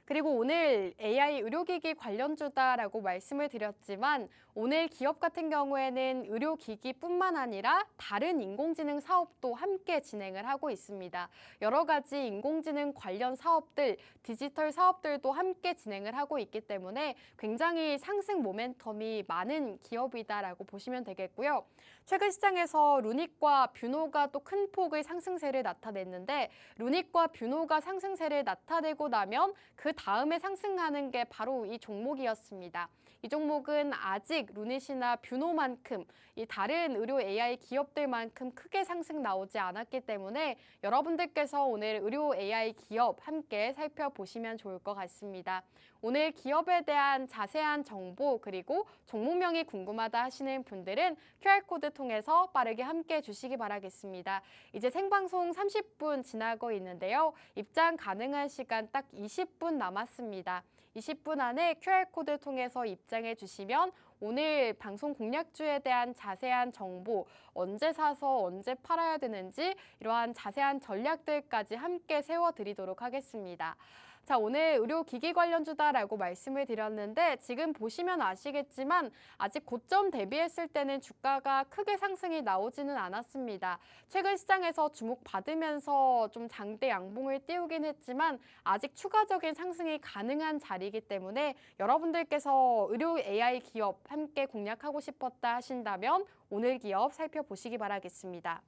그리고 오늘 AI 의료기기 관련주다라고 말씀을 드렸지만 오늘 기업 같은 경우에는 의료기기뿐만 아니라 다른 인공지능 사업도 함께 진행을 하고 있습니다. 여러 가지 인공지능 관련 사업들, 디지털 사업들도 함께 진행을 하고 있기 때문에 굉장히 상승 모멘텀이 많은 기업이다라고 보시면 되겠고요. 최근 시장에서 루닉과 뷰노가 또 큰 폭의 상승세를 나타냈는데 루닉과 뷰노가 상승세를 나타내고 나면 그 다음에 상승하는 게 바로 이 종목이었습니다. 이 종목은 아직 루닛이나 뷰노만큼 이 다른 의료 AI 기업들만큼 크게 상승 나오지 않았기 때문에 여러분들께서 오늘 의료 AI 기업 함께 살펴보시면 좋을 것 같습니다. 오늘 기업에 대한 자세한 정보 그리고 종목명이 궁금하다 하시는 분들은 QR코드 통해서 빠르게 함께 주시기 바라겠습니다. 이제 생방송 30분 지나고 있는데요. 입장 가능한 시간 딱 20분 남았습니다. 20분 안에 QR코드 통해서 입장해 주시면 오늘 방송 공략주에 대한 자세한 정보, 언제 사서 언제 팔아야 되는지 이러한 자세한 전략들까지 함께 세워드리도록 하겠습니다. 자, 오늘 의료기기 관련주다라고 말씀을 드렸는데 지금 보시면 아시겠지만 아직 고점 대비했을 때는 주가가 크게 상승이 나오지는 않았습니다. 최근 시장에서 주목받으면서 좀 장대 양봉을 띄우긴 했지만 아직 추가적인 상승이 가능한 자리이기 때문에 여러분들께서 의료 AI 기업 함께 공략하고 싶었다 하신다면 오늘 기업 살펴보시기 바라겠습니다.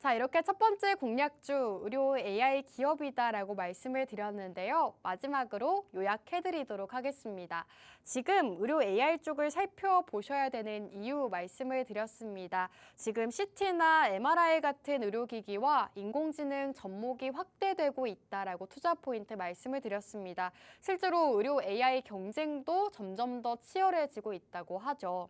자, 이렇게 첫 번째 공략주 의료 AI 기업이다라고 말씀을 드렸는데요. 마지막으로 요약해드리도록 하겠습니다. 지금 의료 AI 쪽을 살펴보셔야 되는 이유 말씀을 드렸습니다. 지금 CT나 MRI 같은 의료기기와 인공지능 접목이 확대되고 있다라고 투자 포인트 말씀을 드렸습니다. 실제로 의료 AI 경쟁도 점점 더 치열해지고 있다고 하죠.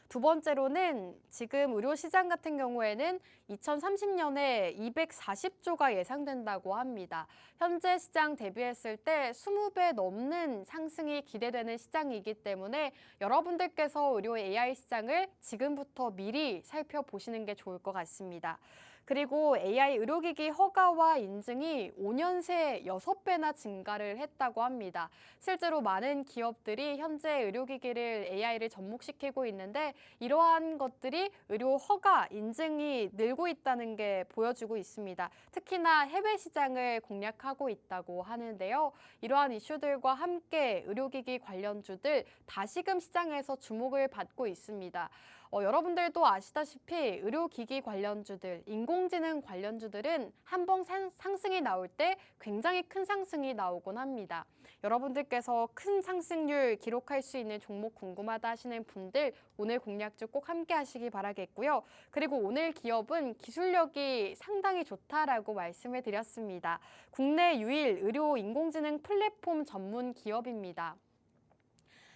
두 번째로는 지금 의료시장 같은 경우에는 2030년에 240조가 예상된다고 합니다. 현재 시장 대비했을 때 20배 넘는 상승이 기대되는 시장이기 때문에 여러분들께서 의료 AI 시장을 지금부터 미리 살펴보시는 게 좋을 것 같습니다. 그리고 AI 의료기기 허가와 인증이 5년 새 6배나 증가를 했다고 합니다. 실제로 많은 기업들이 현재 의료기기를 AI를 접목시키고 있는데 이러한 것들이 의료 허가, 인증이 늘고 있다는 게 보여주고 있습니다. 특히나 해외 시장을 공략하고 있다고 하는데요. 이러한 이슈들과 함께 의료기기 관련주들 다시금 시장에서 주목을 받고 있습니다. 여러분들도 아시다시피 의료기기 관련주들, 인공지능 관련주들은 한번 상승이 나올 때 굉장히 큰 상승이 나오곤 합니다. 여러분들께서 큰 상승률 기록할 수 있는 종목 궁금하다 하시는 분들 오늘 공략주 꼭 함께 하시기 바라겠고요. 그리고 오늘 기업은 기술력이 상당히 좋다라고 말씀을 드렸습니다. 국내 유일 의료 인공지능 플랫폼 전문 기업입니다.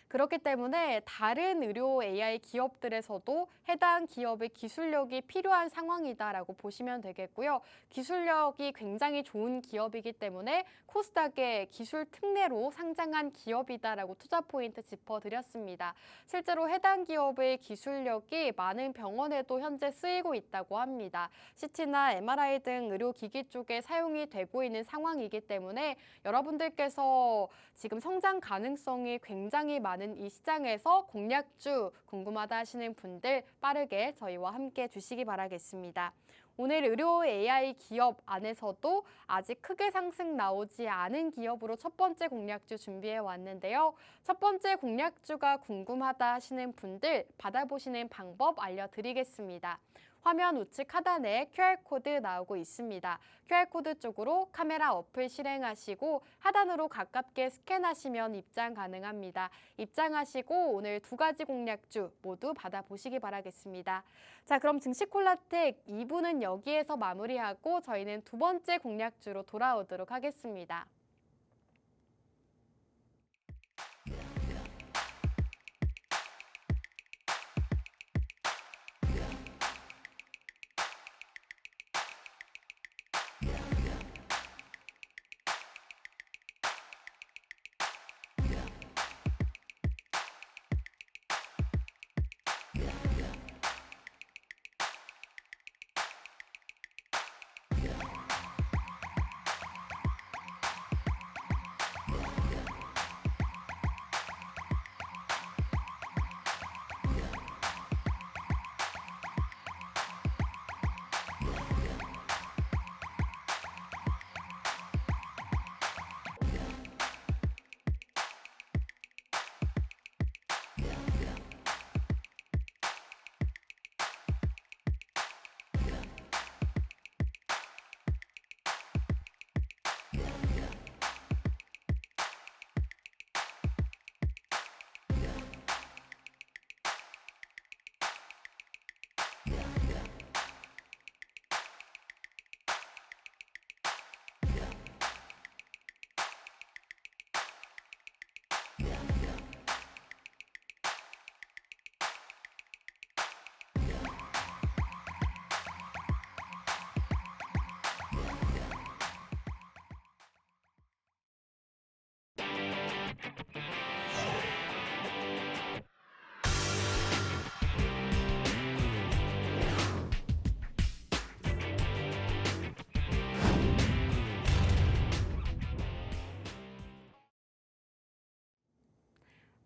그렇기 때문에 다른 의료 AI 기업들에서도 해당 기업의 기술력이 필요한 상황이다라고 보시면 되겠고요. 기술력이 굉장히 좋은 기업이기 때문에 코스닥의 기술 특례로 상장한 기업이다라고 투자 포인트 짚어드렸습니다. 실제로 해당 기업의 기술력이 많은 병원에도 현재 쓰이고 있다고 합니다. CT나 MRI 등 의료기기 쪽에 사용이 되고 있는 상황이기 때문에 여러분들께서 지금 성장 가능성이 굉장히 많은 이 시장에서 공략주 궁금하다 하시는 분들 빠르게 저희와 함께 주시기 바라겠습니다. 오늘 의료 AI 기업 안에서도 아직 크게 상승 나오지 않은 기업으로 첫 번째 공략주 준비해 왔는데요. 첫 번째 공략주가 궁금하다 하시는 분들 받아보시는 방법 알려드리겠습니다. 화면 우측 하단에 QR코드 나오고 있습니다. QR코드 쪽으로 카메라 어플 실행하시고 하단으로 가깝게 스캔하시면 입장 가능합니다. 입장하시고 오늘 두 가지 공략주 모두 받아보시기 바라겠습니다. 자, 그럼 증시콜라텍 2부는 여기에서 마무리하고 저희는 두 번째 공략주로 돌아오도록 하겠습니다.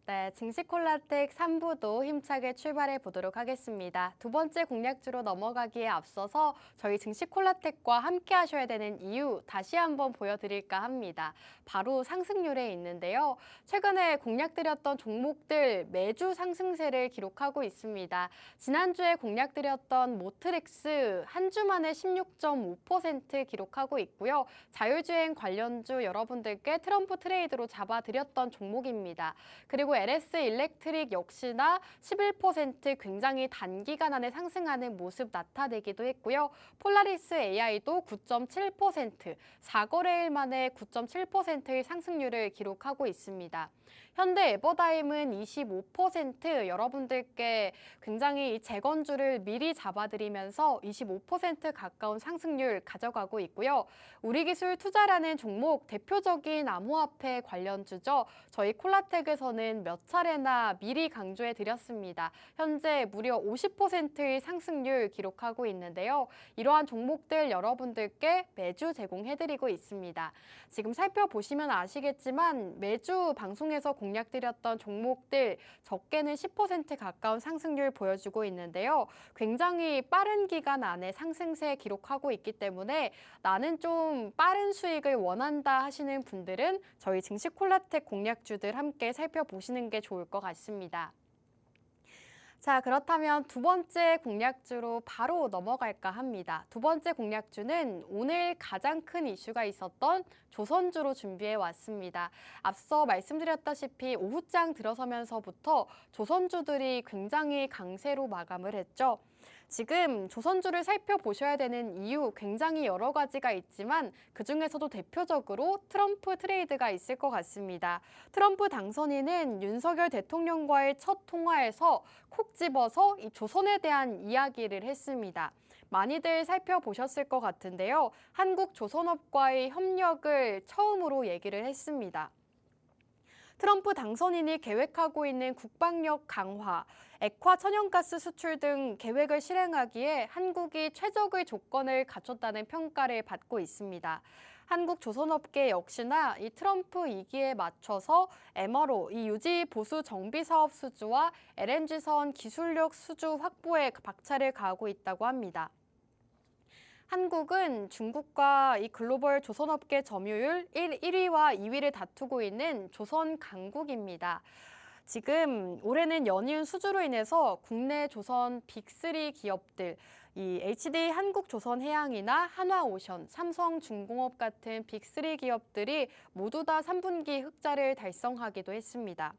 네, 증시콜라텍 3부도 힘차게 출발해 보도록 하겠습니다. 두 번째 공략주로 넘어가기에 앞서서 저희 증시콜라텍과 함께 하셔야 되는 이유 다시 한번 보여드릴까 합니다. 바로 상승률에 있는데요. 최근에 공략드렸던 종목들 매주 상승세를 기록하고 있습니다. 지난주에 공략드렸던 모트렉스 한 주 만에 16.5% 기록하고 있고요. 자율주행 관련주 여러분들께 트럼프 트레이드로 잡아드렸던 종목입니다. 그리고 LS 일렉트릭 역시나 11% 굉장히 단기간 안에 상승하는 모습 나타내기도 했고요. 폴라리스 AI도 9.7%, 4거래일 만에 9.7%의 상승률을 기록하고 있습니다. 현대 에버다임은 25% 여러분들께 굉장히 이 재건주를 미리 잡아드리면서 25% 가까운 상승률 가져가고 있고요. 우리기술 투자라는 종목 대표적인 암호화폐 관련주죠. 저희 콜라텍에서는 몇 차례나 미리 강조해 드렸습니다. 현재 무려 50%의 상승률 기록하고 있는데요. 이러한 종목들 여러분들께 매주 제공해드리고 있습니다. 지금 살펴보시면 아시겠지만 매주 방송에서 공략드렸던 종목들 적게는 10% 가까운 상승률 보여주고 있는데요. 굉장히 빠른 기간 안에 상승세 기록하고 있기 때문에 나는 좀 빠른 수익을 원한다 하시는 분들은 저희 증시콜라텍 공략주들 함께 살펴보시는 게 좋을 것 같습니다. 자, 그렇다면 두 번째 공략주로 바로 넘어갈까 합니다. 두 번째 공략주는 오늘 가장 큰 이슈가 있었던 조선주로 준비해 왔습니다. 앞서 말씀드렸다시피 오후장 들어서면서부터 조선주들이 굉장히 강세로 마감을 했죠. 지금 조선주를 살펴보셔야 되는 이유 굉장히 여러 가지가 있지만 그중에서도 대표적으로 트럼프 트레이드가 있을 것 같습니다. 트럼프 당선인은 윤석열 대통령과의 첫 통화에서 콕 집어서 이 조선에 대한 이야기를 했습니다. 많이들 살펴보셨을 것 같은데요. 한국 조선업과의 협력을 처음으로 얘기를 했습니다. 트럼프 당선인이 계획하고 있는 국방력 강화, 액화 천연가스 수출 등 계획을 실행하기에 한국이 최적의 조건을 갖췄다는 평가를 받고 있습니다. 한국 조선업계 역시나 이 트럼프 2기에 맞춰서 MRO, 이 유지 보수 정비 사업 수주와 LNG선 기술력 수주 확보에 박차를 가하고 있다고 합니다. 한국은 중국과 이 글로벌 조선업계 점유율 1위와 2위를 다투고 있는 조선 강국입니다. 지금 올해는 연이은 수주로 인해서 국내 조선 빅3 기업들, 이 HD 한국조선해양이나 한화오션, 삼성중공업 같은 빅3 기업들이 모두 다 3분기 흑자를 달성하기도 했습니다.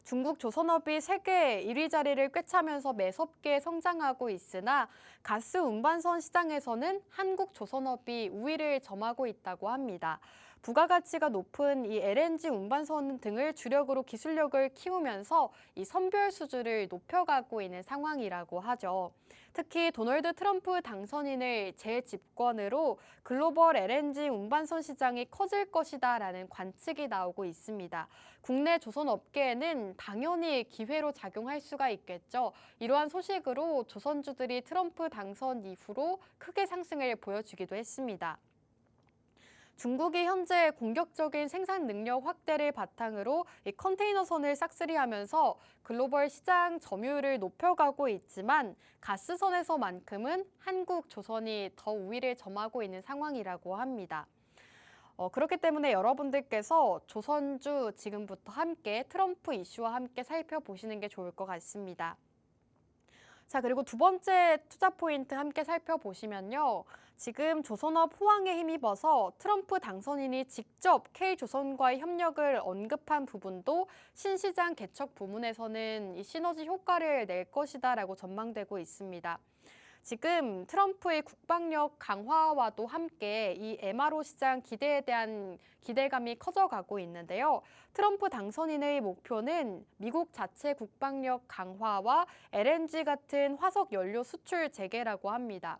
중국 조선업이 세계 1위 자리를 꿰차면서 매섭게 성장하고 있으나 가스 운반선 시장에서는 한국 조선업이 우위를 점하고 있다고 합니다. 부가가치가 높은 이 LNG 운반선 등을 주력으로 기술력을 키우면서 이 선별 수주를 높여가고 있는 상황이라고 하죠. 특히 도널드 트럼프 당선인을 재집권으로 글로벌 LNG 운반선 시장이 커질 것이다라는 관측이 나오고 있습니다. 국내 조선업계에는 당연히 기회로 작용할 수가 있겠죠. 이러한 소식으로 조선주들이 트럼프 당선 이후로 크게 상승을 보여주기도 했습니다. 중국이 현재 공격적인 생산 능력 확대를 바탕으로 이 컨테이너선을 싹쓸이하면서 글로벌 시장 점유율을 높여가고 있지만 가스선에서만큼은 한국, 조선이 더 우위를 점하고 있는 상황이라고 합니다. 그렇기 때문에 여러분들께서 조선주 지금부터 함께 트럼프 이슈와 함께 살펴보시는 게 좋을 것 같습니다. 자, 그리고 두 번째 투자 포인트 함께 살펴보시면요. 지금 조선업 호황에 힘입어서 트럼프 당선인이 직접 K조선과의 협력을 언급한 부분도 신시장 개척 부문에서는 이 시너지 효과를 낼 것이다라고 전망되고 있습니다. 지금 트럼프의 국방력 강화와도 함께 이 MRO 시장 기대에 대한 기대감이 커져가고 있는데요. 트럼프 당선인의 목표는 미국 자체 국방력 강화와 LNG 같은 화석 연료 수출 재개라고 합니다.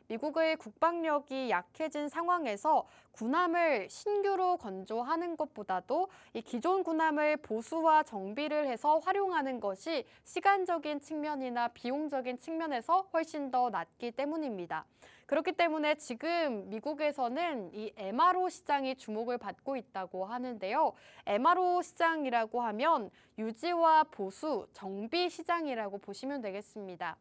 미국의 국방력이 약해진 상황에서 군함을 신규로 건조하는 것보다도 이 기존 군함을 보수와 정비를 해서 활용하는 것이 시간적인 측면이나 비용적인 측면에서 훨씬 더 낫기 때문입니다. 그렇기 때문에 지금 미국에서는 이 MRO 시장이 주목을 받고 있다고 하는데요. MRO 시장이라고 하면 유지와 보수, 정비 시장이라고 보시면 되겠습니다.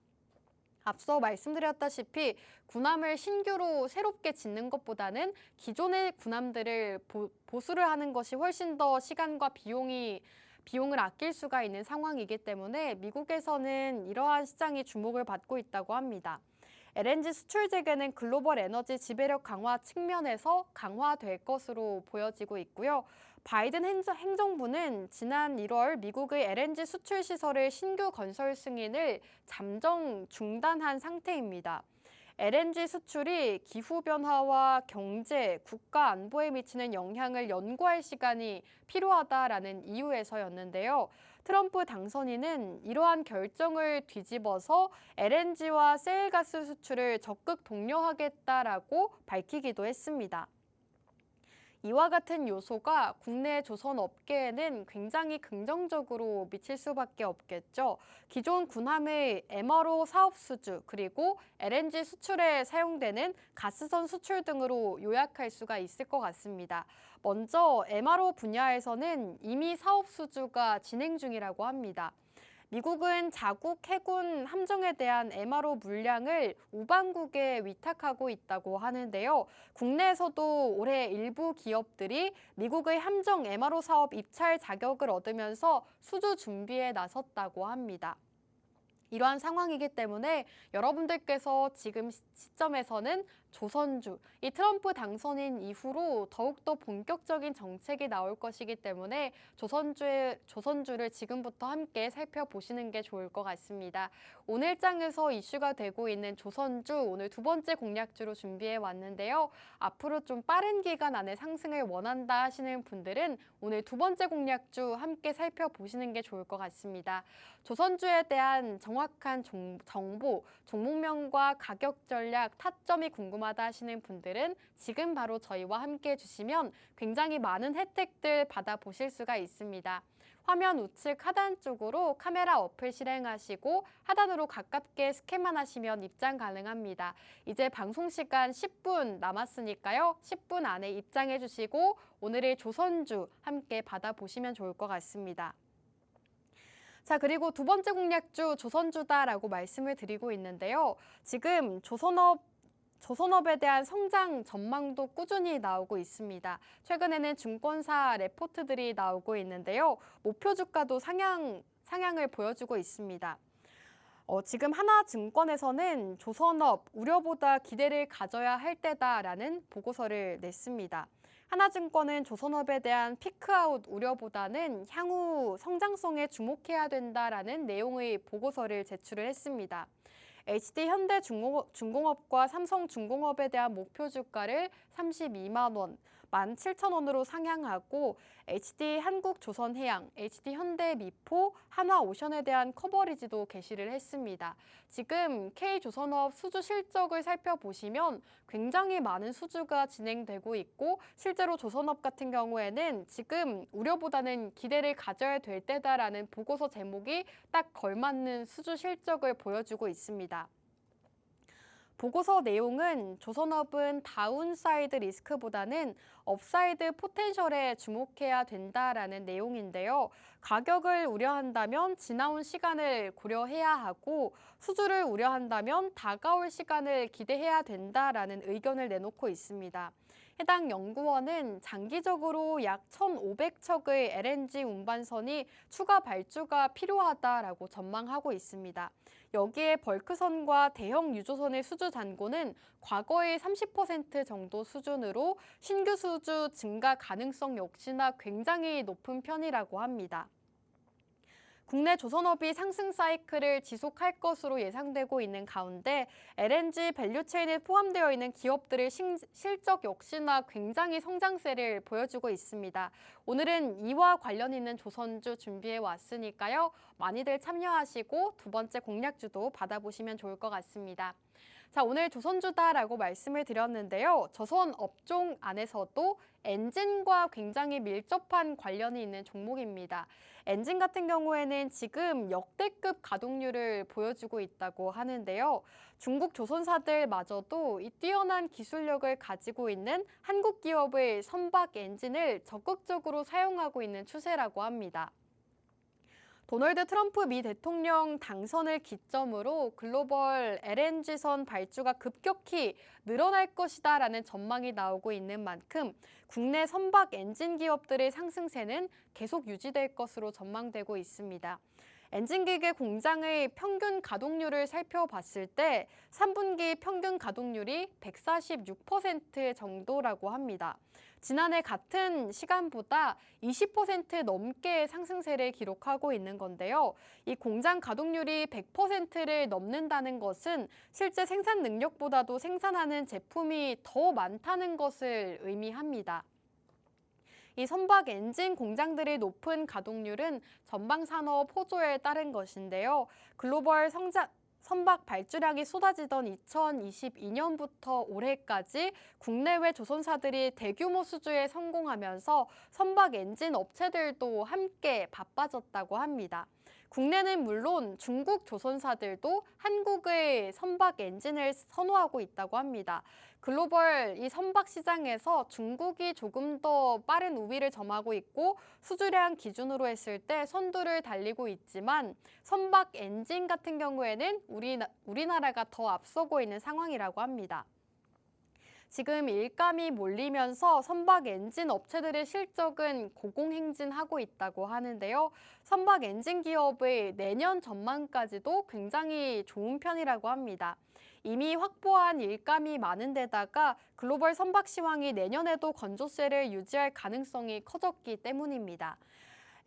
앞서 말씀드렸다시피 군함을 신규로 새롭게 짓는 것보다는 기존의 군함들을 보수를 하는 것이 훨씬 더 시간과 비용을 아낄 수가 있는 상황이기 때문에 미국에서는 이러한 시장이 주목을 받고 있다고 합니다. LNG 수출 재개는 글로벌 에너지 지배력 강화 측면에서 강화될 것으로 보여지고 있고요. 바이든 행정부는 지난 1월 미국의 LNG 수출 시설의 신규 건설 승인을 잠정 중단한 상태입니다. LNG 수출이 기후변화와 경제, 국가 안보에 미치는 영향을 연구할 시간이 필요하다라는 이유에서였는데요. 트럼프 당선인은 이러한 결정을 뒤집어서 LNG와 세일가스 수출을 적극 독려하겠다라고 밝히기도 했습니다. 이와 같은 요소가 국내 조선 업계에는 굉장히 긍정적으로 미칠 수밖에 없겠죠. 기존 군함의 MRO 사업 수주 그리고 LNG 수출에 사용되는 가스선 수출 등으로 요약할 수가 있을 것 같습니다. 먼저 MRO 분야에서는 이미 사업 수주가 진행 중이라고 합니다. 미국은 자국 해군 함정에 대한 MRO 물량을 우방국에 위탁하고 있다고 하는데요. 국내에서도 올해 일부 기업들이 미국의 함정 MRO 사업 입찰 자격을 얻으면서 수주 준비에 나섰다고 합니다. 이러한 상황이기 때문에 여러분들께서 지금 시점에서는 조선주, 이 트럼프 당선인 이후로 더욱더 본격적인 정책이 나올 것이기 때문에 조선주를 지금부터 함께 살펴보시는 게 좋을 것 같습니다. 오늘 장에서 이슈가 되고 있는 조선주, 오늘 두 번째 공략주로 준비해 왔는데요. 앞으로 좀 빠른 기간 안에 상승을 원한다 하시는 분들은 오늘 두 번째 공략주 함께 살펴보시는 게 좋을 것 같습니다. 조선주에 대한 정확한 정보, 종목명과 가격 전략, 타점이 궁금하다 하시는 분들은 지금 바로 저희와 함께 해주시면 굉장히 많은 혜택들 받아보실 수가 있습니다. 화면 우측 하단 쪽으로 카메라 어플 실행하시고 하단으로 가깝게 스캔만 하시면 입장 가능합니다. 이제 방송 시간 10분 남았으니까요. 10분 안에 입장해 주시고 오늘의 조선주 함께 받아보시면 좋을 것 같습니다. 자, 그리고 두 번째 공략주 조선주다라고 말씀을 드리고 있는데요. 지금 조선업에 대한 성장 전망도 꾸준히 나오고 있습니다. 최근에는 증권사 레포트들이 나오고 있는데요. 목표 주가도 상향을 보여주고 있습니다. 지금 하나증권에서는 조선업 우려보다 기대를 가져야 할 때다라는 보고서를 냈습니다. 하나증권은 조선업에 대한 피크아웃 우려보다는 향후 성장성에 주목해야 된다라는 내용의 보고서를 제출을 했습니다. HD현대중공업과 삼성중공업에 대한 목표 주가를 32만 원, 17,000원으로 상향하고 HD한국조선해양, HD현대미포, 한화오션에 대한 커버리지도 게시를 했습니다. 지금 K조선업 수주 실적을 살펴보시면 굉장히 많은 수주가 진행되고 있고 실제로 조선업 같은 경우에는 지금 우려보다는 기대를 가져야 될 때다라는 보고서 제목이 딱 걸맞는 수주 실적을 보여주고 있습니다. 보고서 내용은 조선업은 다운사이드 리스크보다는 업사이드 포텐셜에 주목해야 된다라는 내용인데요. 가격을 우려한다면 지나온 시간을 고려해야 하고 수주를 우려한다면 다가올 시간을 기대해야 된다라는 의견을 내놓고 있습니다. 해당 연구원은 장기적으로 약 1,500척의 LNG 운반선이 추가 발주가 필요하다라고 전망하고 있습니다. 여기에 벌크선과 대형 유조선의 수주 잔고는 과거의 30% 정도 수준으로 신규 수주 증가 가능성 역시나 굉장히 높은 편이라고 합니다. 국내 조선업이 상승 사이클을 지속할 것으로 예상되고 있는 가운데 LNG 밸류체인에 포함되어 있는 기업들의 실적 역시나 굉장히 성장세를 보여주고 있습니다. 오늘은 이와 관련 있는 조선주 준비해 왔으니까요. 많이들 참여하시고 두 번째 공략주도 받아보시면 좋을 것 같습니다. 자, 오늘 조선주다라고 말씀을 드렸는데요. 조선 업종 안에서도 엔진과 굉장히 밀접한 관련이 있는 종목입니다. 엔진 같은 경우에는 지금 역대급 가동률을 보여주고 있다고 하는데요. 중국 조선사들마저도 이 뛰어난 기술력을 가지고 있는 한국 기업의 선박 엔진을 적극적으로 사용하고 있는 추세라고 합니다. 도널드 트럼프 미 대통령 당선을 기점으로 글로벌 LNG선 발주가 급격히 늘어날 것이다라는 전망이 나오고 있는 만큼 국내 선박 엔진 기업들의 상승세는 계속 유지될 것으로 전망되고 있습니다. 엔진기계 공장의 평균 가동률을 살펴봤을 때 3분기 평균 가동률이 146% 정도라고 합니다. 지난해 같은 시간보다 20% 넘게 상승세를 기록하고 있는 건데요. 이 공장 가동률이 100%를 넘는다는 것은 실제 생산 능력보다도 생산하는 제품이 더 많다는 것을 의미합니다. 이 선박 엔진 공장들의 높은 가동률은 전방 산업 호조에 따른 것인데요. 글로벌 선박 발주량이 쏟아지던 2022년부터 올해까지 국내외 조선사들이 대규모 수주에 성공하면서 선박 엔진 업체들도 함께 바빠졌다고 합니다. 국내는 물론 중국 조선사들도 한국의 선박 엔진을 선호하고 있다고 합니다. 글로벌 이 선박 시장에서 중국이 조금 더 빠른 우위를 점하고 있고 수주량 기준으로 했을 때 선두를 달리고 있지만 선박 엔진 같은 경우에는 우리나라가 더 앞서고 있는 상황이라고 합니다. 지금 일감이 몰리면서 선박 엔진 업체들의 실적은 고공행진하고 있다고 하는데요. 선박 엔진 기업의 내년 전망까지도 굉장히 좋은 편이라고 합니다. 이미 확보한 일감이 많은 데다가 글로벌 선박 시황이 내년에도 건조세를 유지할 가능성이 커졌기 때문입니다.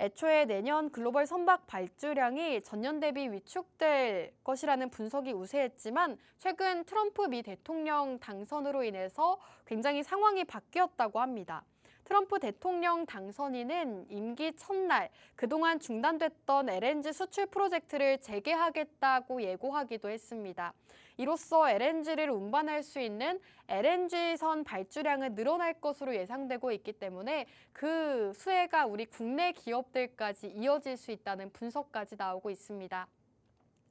애초에 내년 글로벌 선박 발주량이 전년 대비 위축될 것이라는 분석이 우세했지만 최근 트럼프 미 대통령 당선으로 인해서 굉장히 상황이 바뀌었다고 합니다. 트럼프 대통령 당선인은 임기 첫날 그동안 중단됐던 LNG 수출 프로젝트를 재개하겠다고 예고하기도 했습니다. 이로써 LNG를 운반할 수 있는 LNG선 발주량은 늘어날 것으로 예상되고 있기 때문에 그 수혜가 우리 국내 기업들까지 이어질 수 있다는 분석까지 나오고 있습니다.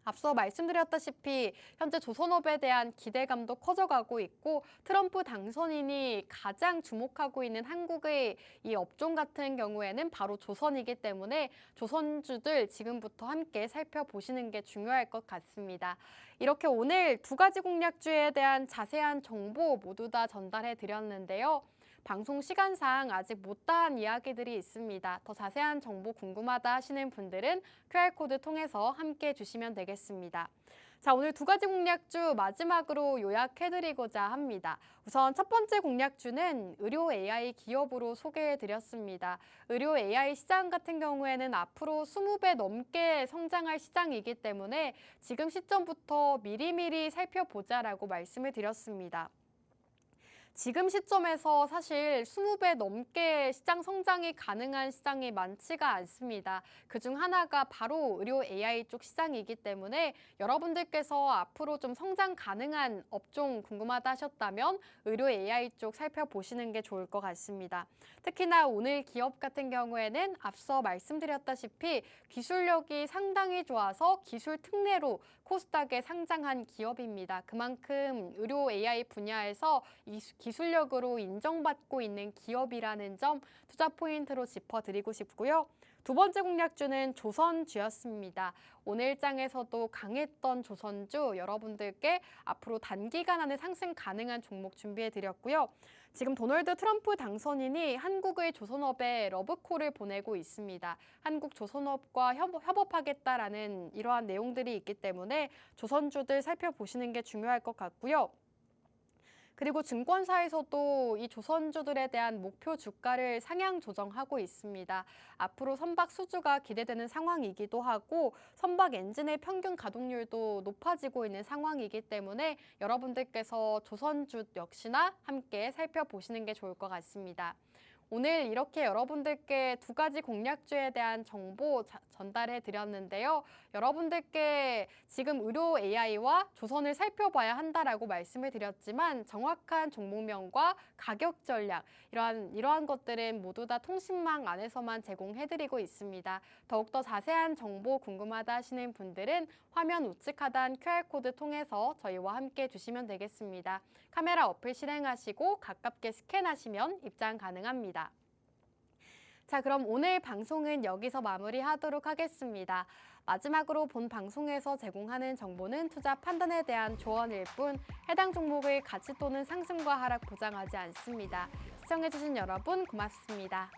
앞서 말씀드렸다시피 현재 조선업에 대한 기대감도 커져가고 있고 트럼프 당선인이 가장 주목하고 있는 한국의 이 업종 같은 경우에는 바로 조선이기 때문에 조선주들 지금부터 함께 살펴보시는 게 중요할 것 같습니다. 이렇게 오늘 두 가지 공략주에 대한 자세한 정보 모두 다 전달해 드렸는데요. 방송 시간상 아직 못다한 이야기들이 있습니다. 더 자세한 정보 궁금하다 하시는 분들은 QR코드 통해서 함께 해주시면 되겠습니다. 자, 오늘 두 가지 공략주 마지막으로 요약해드리고자 합니다. 우선 첫 번째 공략주는 의료 AI 기업으로 소개해드렸습니다. 의료 AI 시장 같은 경우에는 앞으로 20배 넘게 성장할 시장이기 때문에 지금 시점부터 미리미리 살펴보자라고 말씀을 드렸습니다. 지금 시점에서 사실 20배 넘게 시장 성장이 가능한 시장이 많지가 않습니다. 그중 하나가 바로 의료 AI 쪽 시장이기 때문에 여러분들께서 앞으로 좀 성장 가능한 업종 궁금하다 하셨다면 의료 AI 쪽 살펴보시는 게 좋을 것 같습니다. 특히나 오늘 기업 같은 경우에는 앞서 말씀드렸다시피 기술력이 상당히 좋아서 기술 특례로 코스닥에 상장한 기업입니다. 그만큼 의료 AI 분야에서 이 기술력으로 인정받고 있는 기업이라는 점 투자 포인트로 짚어드리고 싶고요. 두 번째 공략주는 조선주였습니다. 오늘 장에서도 강했던 조선주 여러분들께 앞으로 단기간 안에 상승 가능한 종목 준비해드렸고요. 지금 도널드 트럼프 당선인이 한국의 조선업에 러브콜을 보내고 있습니다. 한국 조선업과 협업하겠다라는 이러한 내용들이 있기 때문에 조선주들 살펴보시는 게 중요할 것 같고요. 그리고 증권사에서도 이 조선주들에 대한 목표 주가를 상향 조정하고 있습니다. 앞으로 선박 수주가 기대되는 상황이기도 하고 선박 엔진의 평균 가동률도 높아지고 있는 상황이기 때문에 여러분들께서 조선주 역시나 함께 살펴보시는 게 좋을 것 같습니다. 오늘 이렇게 여러분들께 두 가지 공략주에 대한 정보 전달해 드렸는데요. 여러분들께 지금 의료 AI와 조선을 살펴봐야 한다라고 말씀을 드렸지만 정확한 종목명과 가격 전략 이러한 것들은 모두 다 통신망 안에서만 제공해드리고 있습니다. 더욱더 자세한 정보 궁금하다 하시는 분들은 화면 우측 하단 QR코드 통해서 저희와 함께 해주시면 되겠습니다. 카메라 어플 실행하시고 가깝게 스캔하시면 입장 가능합니다. 자, 그럼 오늘 방송은 여기서 마무리하도록 하겠습니다. 마지막으로 본 방송에서 제공하는 정보는 투자 판단에 대한 조언일 뿐 해당 종목의 가치 또는 상승과 하락 보장하지 않습니다. 시청해주신 여러분 고맙습니다.